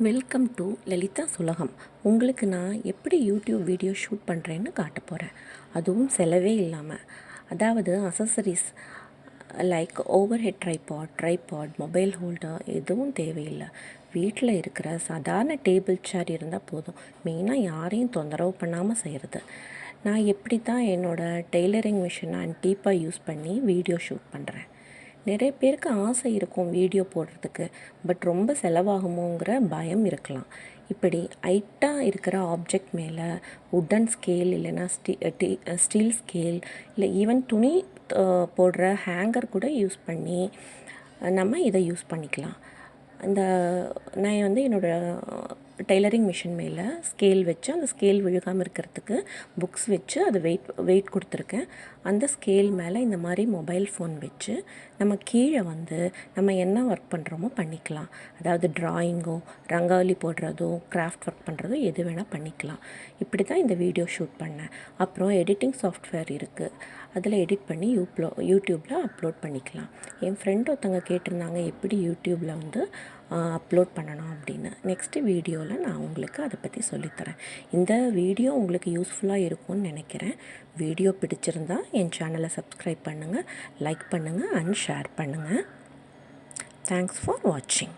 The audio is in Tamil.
வெல்கம் டு லலிதா உலகம். உங்களுக்கு நான் எப்படி யூடியூப் வீடியோ ஷூட் பண்ணுறேன்னு காட்ட போகிறேன். அதுவும் செலவே இல்லாமல். அதாவது accessories like over head tripod, mobile holder எதுவும் தேவையில்லை. வீட்டில் இருக்கிற சாதாரண டேபிள் சேர் இருந்தால் போதும். மெயினாக யாரையும் தொந்தரவு பண்ணாமல் செய்கிறது. நான் எப்படி தான் என்னோடய டெய்லரிங் மிஷினை டீப்பாக யூஸ் பண்ணி வீடியோ ஷூட் பண்ணுறேன். நிறைய பேருக்கு ஆசை இருக்கும் வீடியோ போடுறதுக்கு, பட் ரொம்ப செலவாகுமோங்கிற பயம் இருக்கலாம். இப்படி ஹைட்டாக இருக்கிற ஆப்ஜெக்ட் மேலே உட்டன் ஸ்கேல் இல்லைன்னா ஸ்டீல் ஸ்கேல் இல்லை ஈவன் துணி போடுற ஹேங்கர் கூட யூஸ் பண்ணி நம்ம இதை யூஸ் பண்ணிக்கலாம். நான் என்னோடய டெய்லரிங் மிஷின் மேலே ஸ்கேல் வச்சு அந்த ஸ்கேல் விழுகாமல் இருக்கிறதுக்கு புக்ஸ் வச்சு அது வெயிட் கொடுத்துருக்கேன். அந்த ஸ்கேல் மேலே இந்த மாதிரி மொபைல் ஃபோன் வச்சு நம்ம கீழே நம்ம என்ன ஒர்க் பண்ணுறோமோ பண்ணிக்கலாம். அதாவது ட்ராயிங்கோ, ரங்காவலி போடுறதோ, கிராஃப்ட் ஒர்க் பண்ணுறதோ எது வேணால் பண்ணிக்கலாம். இப்படி தான் இந்த வீடியோ ஷூட் பண்ணேன். அப்புறம் எடிட்டிங் சாஃப்ட்வேர் இருக்குது, அதில் எடிட் பண்ணி யூடியூப்பில் அப்லோட் பண்ணிக்கலாம். என் ஃப்ரெண்ட் ஒருத்தவங்க கேட்டிருந்தாங்க எப்படி யூடியூப்பில் அப்லோட் பண்ணணும் அப்படின்னு. நெக்ஸ்ட்டு வீடியோவில் நான் உங்களுக்கு அதை பற்றி சொல்லித்தரேன். இந்த வீடியோ உங்களுக்கு யூஸ்ஃபுல்லாக இருக்கும்னு நினைக்கிறேன். வீடியோ பிடிச்சிருந்தா என் சேனலை சப்ஸ்கிரைப் பண்ணுங்கள், லைக் பண்ணுங்கள் அண்ட் ஷேர் பண்ணுங்கள். தேங்க்ஸ் ஃபார் வாட்சிங்.